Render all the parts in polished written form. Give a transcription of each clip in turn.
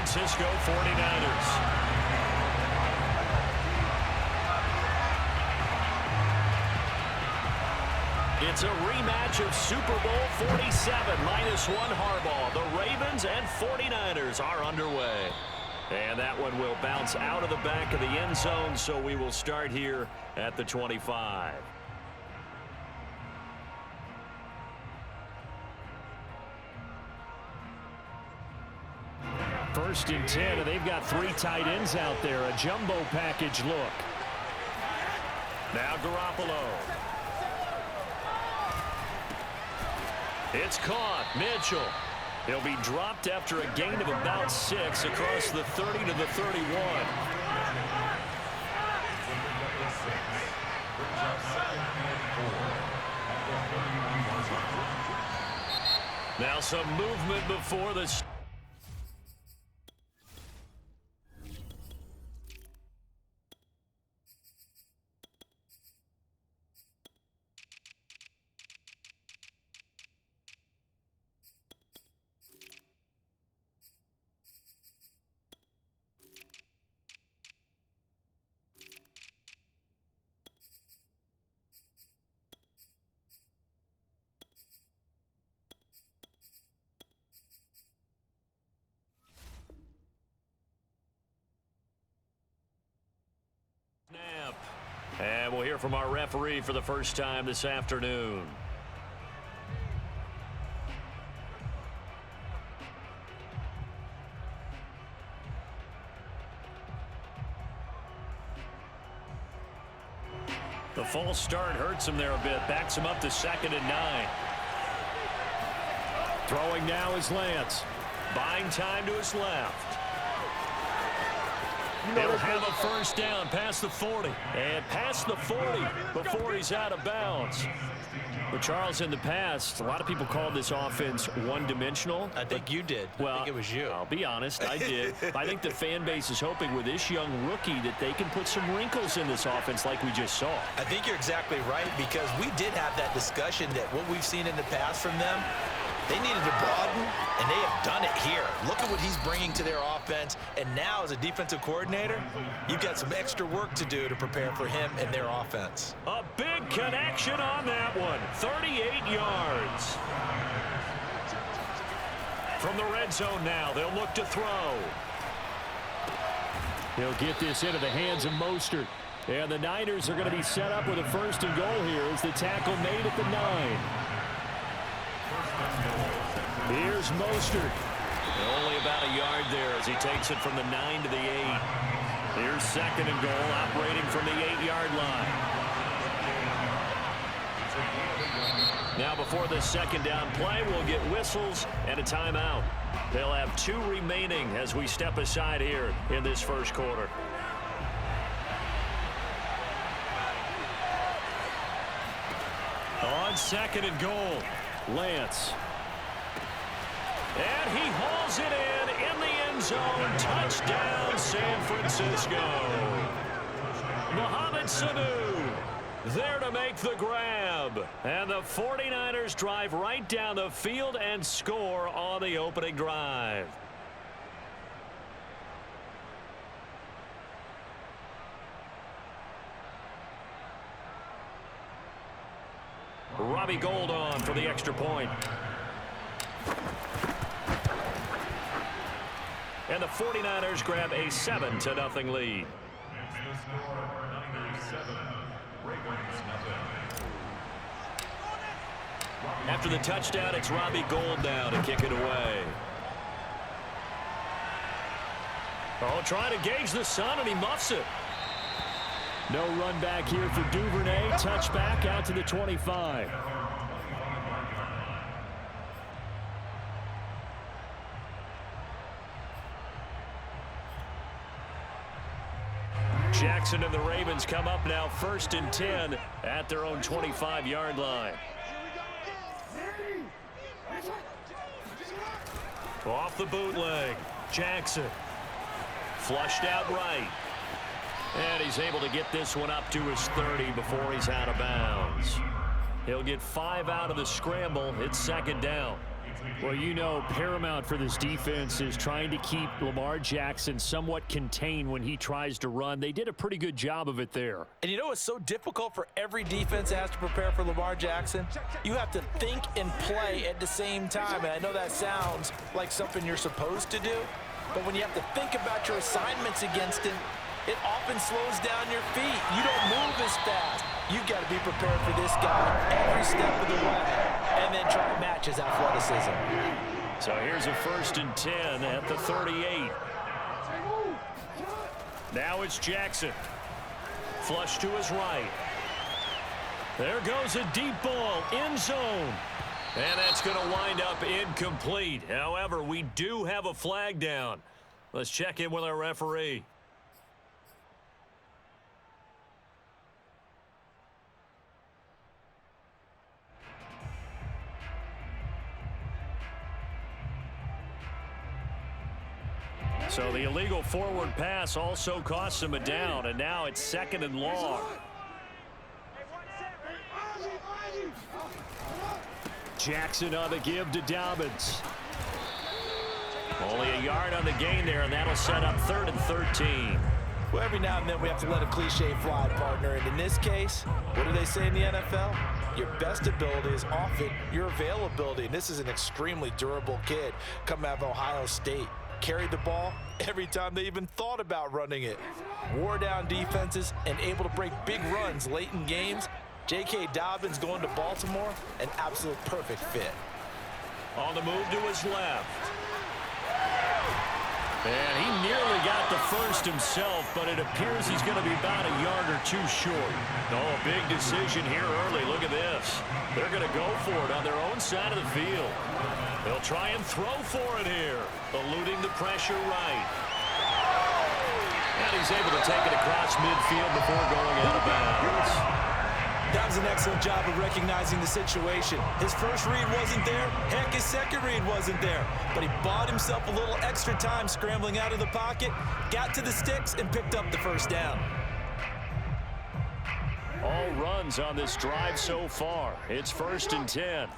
Francisco 49ers. It's a rematch of Super Bowl 47, -1 Harbaugh. The Ravens and 49ers are underway. And that one will bounce out of the back of the end zone, so we will start here at the 25. First and 10, and they've got 3 tight ends out there. A jumbo package look. Now Garoppolo. It's caught. Mitchell. He'll be dropped after a gain of about 6 across the 30 to the 31. Now some movement before the... And we'll hear from our referee for the first time this afternoon. The false start hurts him there a bit. Backs him up to 2nd and 9. Throwing now is Lance. Buying time to his left. He'll have a first down past the 40. And past the 40 before he's out of bounds. But Charles, in the past, a lot of people called this offense one-dimensional. I think you did. Well, I think it was you. I'll be honest, I did. I think the fan base is hoping with this young rookie that they can put some wrinkles in this offense like we just saw. I think you're exactly right, because we did have that discussion that what we've seen in the past from them, they needed to broaden, and they have done it here. Look at what he's bringing to their offense, and now as a defensive coordinator, you've got some extra work to do to prepare for him and their offense. A big connection on that one, 38 yards. From the red zone now, they'll look to throw. He'll get this into the hands of Mostert. And the Niners are going to be set up with a 1st and goal here as the tackle made at the 9. Here's Mostert. Only about a yard there as he takes it from the 9 to the 8. Here's 2nd and goal, operating from the 8-yard line. Now before the 2nd down play, we'll get whistles and a timeout. They'll have 2 remaining as we step aside here in this first quarter. On 2nd and goal, Lance. And he hauls it in the end zone. Touchdown, San Francisco. Mohamed Sanu there to make the grab. And the 49ers drive right down the field and score on the opening drive. Robbie Gould on for the extra point. And the 49ers grab a 7-0 lead. After the touchdown, it's Robbie Gould now to kick it away. Oh, trying to gauge the sun, and he muffs it. No run back here for Duvernay. Touchback out to the 25. Jackson and the Ravens come up now 1st and 10 at their own 25-yard line. Off the bootleg, Jackson. Flushed out right. And he's able to get this one up to his 30 before he's out of bounds. He'll get 5 out of the scramble. It's 2nd down. Well, you know, paramount for this defense is trying to keep Lamar Jackson somewhat contained when he tries to run. They did a pretty good job of it there. And you know it's so difficult for every defense that has to prepare for Lamar Jackson? You have to think and play at the same time. And I know that sounds like something you're supposed to do, but when you have to think about your assignments against him, it often slows down your feet. You don't move as fast. You've got to be prepared for this guy every step of the way and then try to match his athleticism. So here's a 1st and 10 at the 38. Now it's Jackson. Flush to his right. There goes a deep ball, end zone. And that's going to wind up incomplete. However, we do have a flag down. Let's check in with our referee. So the illegal forward pass also costs him a down, and now it's 2nd and long. Jackson on the give to Dobbins. Only a yard on the gain there, and that'll set up 3rd and 13. Well, every now and then we have to let a cliche fly, partner. And in this case, what do they say in the NFL? Your best ability is often your availability. And this is an extremely durable kid coming out of Ohio State. Carried the ball every time they even thought about running it. Wore down defenses and able to break big runs late in games. J.K. Dobbins going to Baltimore, an absolute perfect fit. On the move to his left. And he nearly got the first himself, but it appears he's going to be about a yard or two short. Oh, a big decision here early. Look at this. They're going to go for it on their own side of the field. They'll try and throw for it here, eluding the pressure right. And he's able to take it across midfield before going out of bounds. That was an excellent job of recognizing the situation. His first read wasn't there. Heck, his second read wasn't there. But he bought himself a little extra time scrambling out of the pocket, got to the sticks, and picked up the first down. All runs on this drive so far. It's 1st and 10.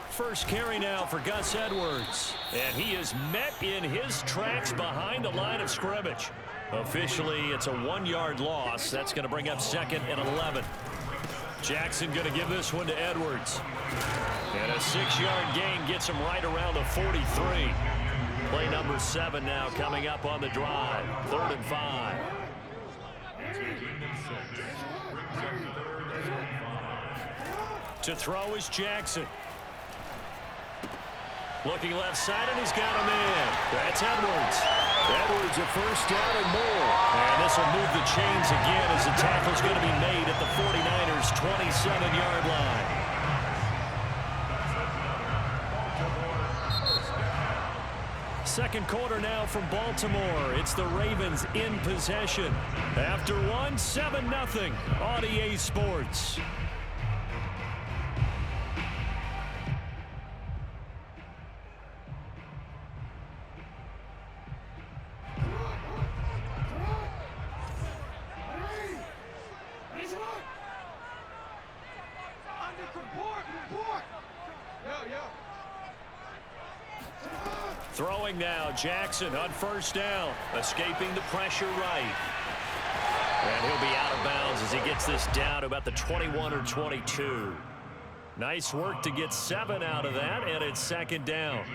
First carry now for Gus Edwards. And he is met in his tracks behind the line of scrimmage. Officially, it's a 1-yard loss. That's going to bring up 2nd and 11. Jackson going to give this one to Edwards. And a 6-yard gain gets him right around the 43. Play number 7 now coming up on the drive. 3rd and 5. To throw is Jackson. Looking left side, and he's got him in. That's Edwards. Edwards a first down and more. And this will move the chains again as the tackle's going to be made at the 49ers' 27-yard line. Second quarter now from Baltimore. It's the Ravens in possession. After one, 7-0 on EA Sports. Throwing now, Jackson on first down, escaping the pressure right. And he'll be out of bounds as he gets this down to about the 21 or 22. Nice work to get 7 out of that, and it's 2nd down.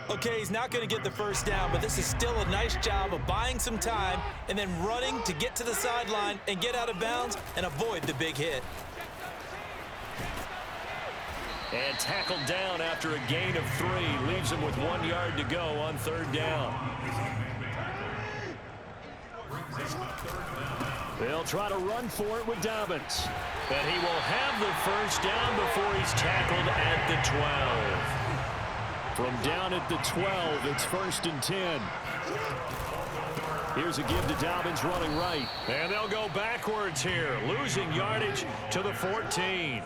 Okay, he's not going to get the first down, but this is still a nice job of buying some time and then running to get to the sideline and get out of bounds and avoid the big hit. And tackled down after a gain of 3. Leaves him with 1 yard to go on 3rd down. They'll try to run for it with Dobbins. And he will have the first down before he's tackled at the 12. From down at the 12, it's 1st and 10. Here's a give to Dobbins running right. And they'll go backwards here, losing yardage to the 14.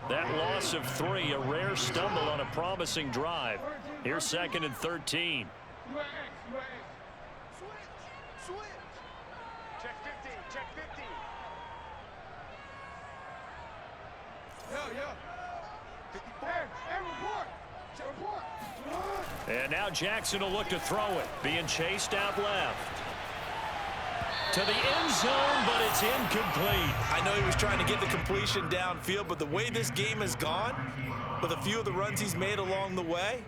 That loss of 3, a rare stumble on a promising drive. Here's 2nd and 13. Check 50, check 50. And now Jackson will look to throw it. Being chased out left. To the end zone, but it's incomplete. I know he was trying to get the completion downfield, but the way this game has gone, with a few of the runs he's made along the way,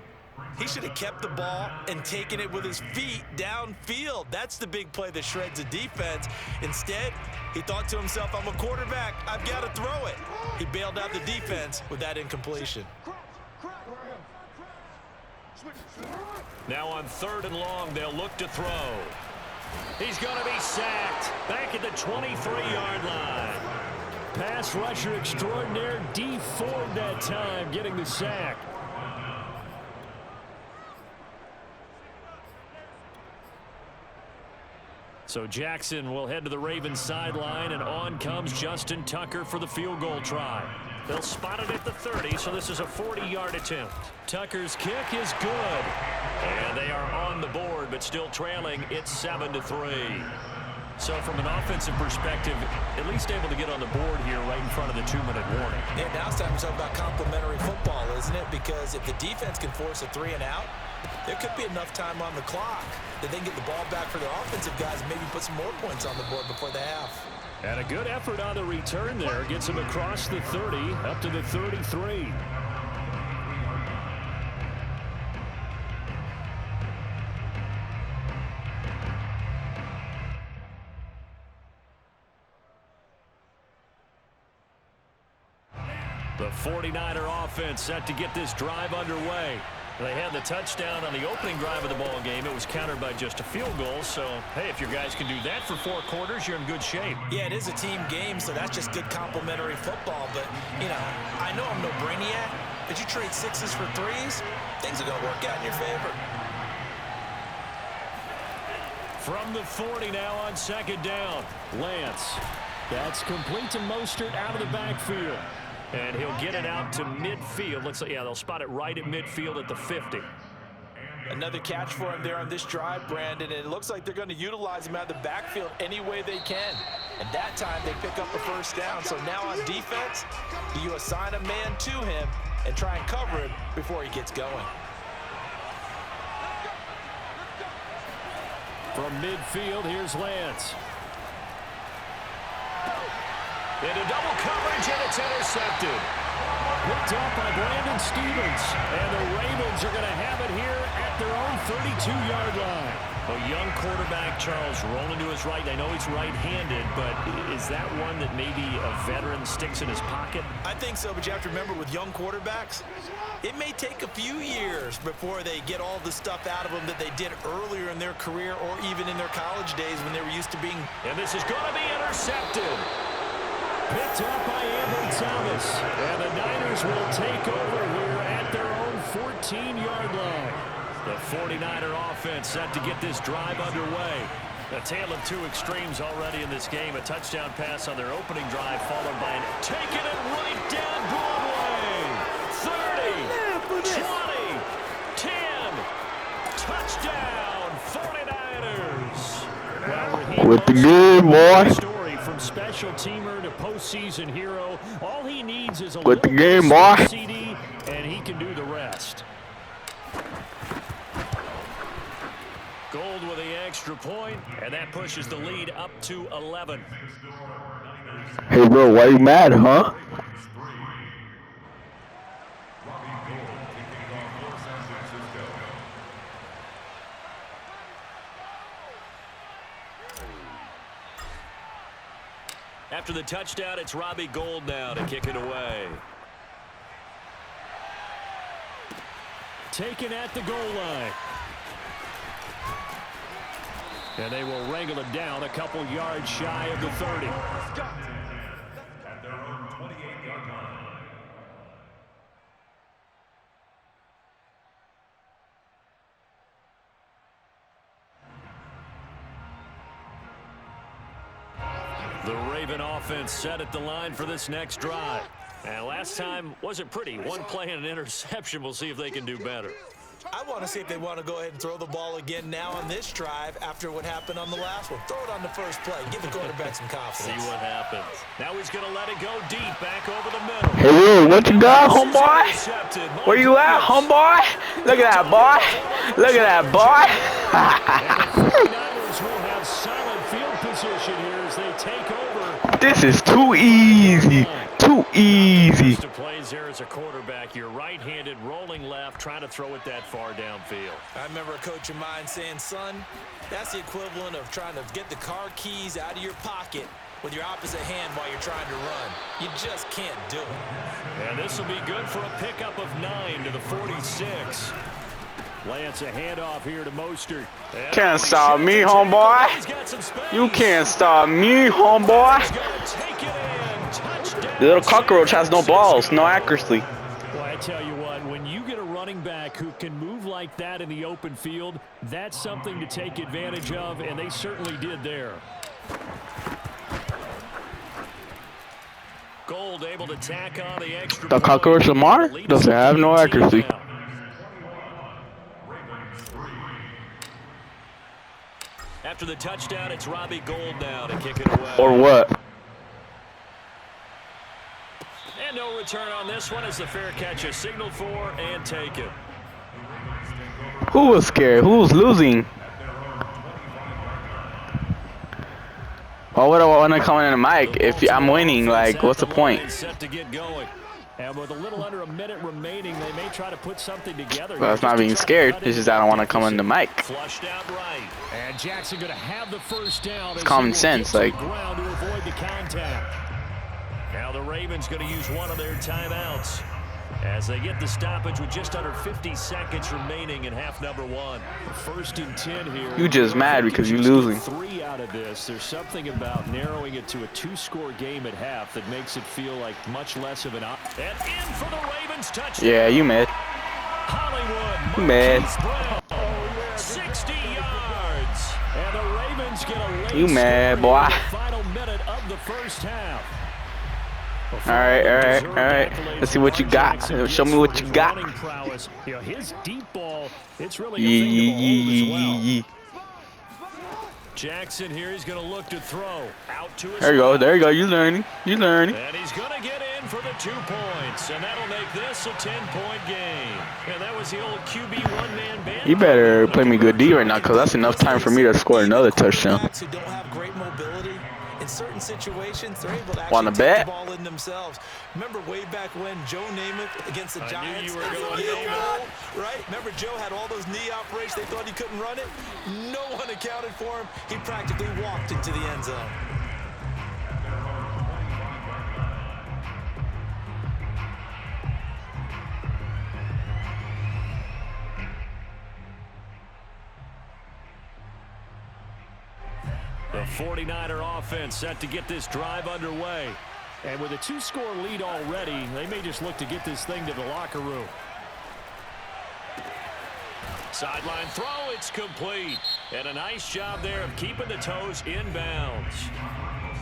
he should have kept the ball and taken it with his feet downfield. That's the big play that shreds a defense. Instead, he thought to himself, I'm a quarterback. I've got to throw it. He bailed out the defense with that incompletion. Now on 3rd and long, they'll look to throw. He's going to be sacked back at the 23-yard line. Pass rusher extraordinaire, D Ford that time, getting the sack. So Jackson will head to the Ravens sideline, and on comes Justin Tucker for the field goal try. They'll spot it at the 30, so this is a 40-yard attempt. Tucker's kick is good. And they are on the board, but still trailing. It's 7-3. So from an offensive perspective, at least able to get on the board here right in front of the 2-minute warning. Yeah, now it's time to talk about complementary football, isn't it? Because if the defense can force a 3-and-out, there could be enough time on the clock that they can get the ball back for their offensive guys and maybe put some more points on the board before the half. And a good effort on the return there. Gets him across the 30, up to the 33. The 49er offense set to get this drive underway. They had the touchdown on the opening drive of the ball game. It was countered by just a field goal. So, hey, if your guys can do that for 4 quarters, you're in good shape. Yeah, it is a team game, so that's just good complementary football. But, you know, I know I'm no brainiac, but you trade 6s for 3s, things are going to work out in your favor. From the 40 now on 2nd down. Lance. That's complete to Mostert out of the backfield. And he'll get it out to midfield. Looks like, yeah, they'll spot it right at midfield at the 50. Another catch for him there on this drive, Brandon. And it looks like they're going to utilize him out of the backfield any way they can. And that time they pick up a 1st down. So now on defense, do you assign a man to him and try and cover him before he gets going? From midfield, here's Lance. Into double coverage, and it's intercepted. Picked up by Brandon Stevens. And the Ravens are going to have it here at their own 32-yard line. A young quarterback, Charles, rolling to his right. I know he's right-handed, but is that one that maybe a veteran sticks in his pocket? I think so, but you have to remember with young quarterbacks, it may take a few years before they get all the stuff out of them that they did earlier in their career or even in their college days when they were used to being... And this is going to be intercepted. Picked up by Ambry Thomas. And the Niners will take over here at their own 14-yard line. The 49er offense set to get this drive underway. A tale of 2 extremes already in this game. A touchdown pass on their opening drive, followed by taking it right down Broadway. 30, 20, 10. Touchdown, 49ers. Well, with the game, boy. From special teamer to postseason hero, all he needs is a with the little game, boy. CD, and he can do the rest. Gold with the extra point, and that pushes the lead up to 11. Hey, bro, why you mad, huh? After the touchdown, it's Robbie Gould now to kick it away. Taken at the goal line. And they will wrangle it down a couple yards shy of the 30. At their own 28-yard line. The Raven offense set at the line for this next drive. And last time wasn't pretty. One play and an interception. We'll see if they can do better. I want to see if they want to go ahead and throw the ball again now on this drive after what happened on the last one. Throw it on the first play. Give the quarterback some confidence. See what happens. Now he's going to let it go deep, back over the middle. Hey, Will, what you got, homeboy? Where you at, homeboy? Look at that, boy. Look at that, boy. And the 49ers will have solid field position here as they take over. This is too easy. Too easy. To plays there as a quarterback, you're right-handed, rolling left, trying to throw it that far downfield. I remember a coach of mine saying, son, that's the equivalent of trying to get the car keys out of your pocket with your opposite hand while you're trying to run. You just can't do it. And this will be good for a pickup of 9 to the 46. Lance, a handoff here to Mostert. Can't stop me, homeboy. You can't stop me, homeboy. The little cockroach has no balls, no accuracy. Well, I tell you what, when you get a running back who can move like that in the open field, that's something to take advantage of, and they certainly did there. Gold able to tack on the extra. The cockroach Lamar doesn't have no accuracy. After the touchdown, it's Robbie Gould now to kick it away. Or what? And no return on this one as the fair catch is signaled for and taken. Who was scared? Who was losing? Why would I want to come in the mic if I'm winning? Like, what's the point? Set to get going. And with a little under a minute remaining, they may try to put something together. Well, it's not being scared. It's just I don't want to come in the mic. Flushed out right. And Jackson going to have the first down. It's common sense, like. To avoid the contact. Now the Ravens going to use one of their timeouts as they get the stoppage with just under 50 seconds remaining in half number 1. First and 10 here. You just mad because you're losing. 3 out of this. There's something about narrowing it to a 2-score game at half that makes it feel like much less of an op. And in for the Ravens touchdown. Yeah, you mad. Hollywood. You mad. 60 yards. And the Ravens get a late You mad, boy. final minute of the first half. All right. Let's see what you got. Show me what you got. You know, his deep ball, it's really a Jackson here, he's going to look to throw. Out to his There you go. You learning. And he's going to get in for the 2 points. And that'll make this a 10-point game. And that was the old QB one-man band. You better play me good D right now, because that's enough time for me to score another touchdown. Who don't have great mobility. In certain situations, they're able to Wanna actually bet? take the ball in themselves. Remember way back when Joe Namath against the Giants? Knew you were going right? Remember Joe had all those knee operations. They thought he couldn't run it. No one accounted for him. He practically walked into the end zone. The 49er offense set to get this drive underway. And with a 2-score lead already, they may just look to get this thing to the locker room. Sideline throw, it's complete. And a nice job there of keeping the toes in bounds.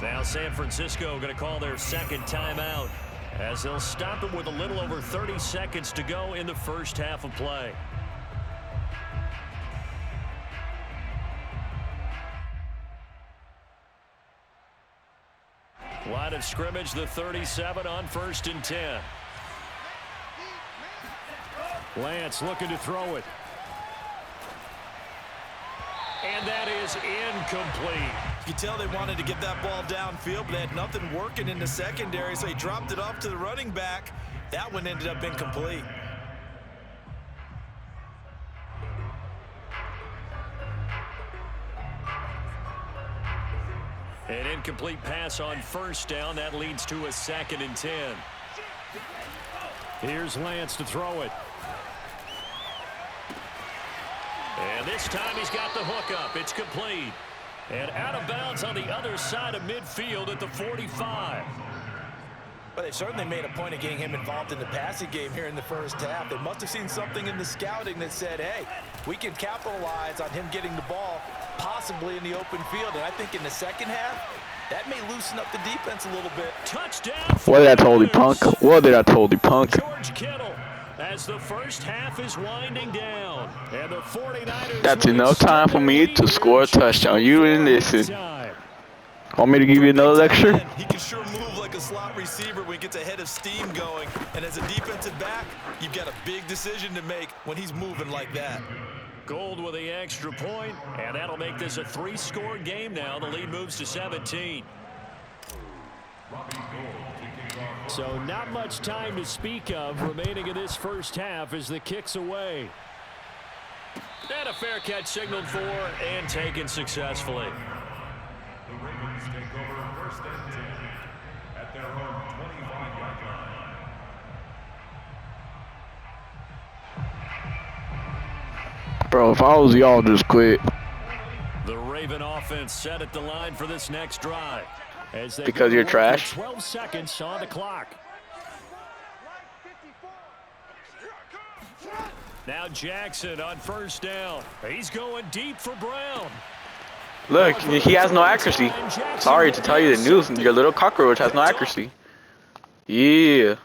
Now San Francisco going to call their second timeout as they'll stop it with a little over 30 seconds to go in the first half of play. Line of scrimmage, the 37 on 1st and 10. Lance looking to throw it. And that is incomplete. You can tell they wanted to get that ball downfield, but they had nothing working in the secondary, so he dropped it off to the running back. That one ended up incomplete. An incomplete pass on 1st down. That leads to a 2nd and 10. Here's Lance to throw it. And this time he's got the hook up. It's complete. And out of bounds on the other side of midfield at the 45. Well, they certainly made a point of getting him involved in the passing game here in the first half. They must have seen something in the scouting that said, hey, we can capitalize on him getting the ball possibly in the open field. And I think in the second half, that may loosen up the defense a little bit. Touchdown. What did I told you, punk? What did I told you, punk? George Kittle. as the first half is winding down. And the 49ers. That's enough time for me to score a touchdown. You didn't listen. Want me to give you another lecture? He can sure move like a slot receiver when he gets a head of steam going. And as a defensive back, you've got a big decision to make when he's moving like that. Gold with the extra point, and that'll make this a 3-score game now. The lead moves to 17. So not much time to speak of remaining in this first half as the kick's away. And a fair catch signaled for and taken successfully. The Ravens take over 1st and 10 at their own 25-yard line. Bro, if I was y'all, just quit. The Raven offense set at the line for this next drive. As Because you're trash? 12 seconds on the clock. Now Jackson on 1st down. He's going deep for Brown. Look, he has no accuracy. Sorry to tell you the news, your little cockroach has no accuracy. Yeah.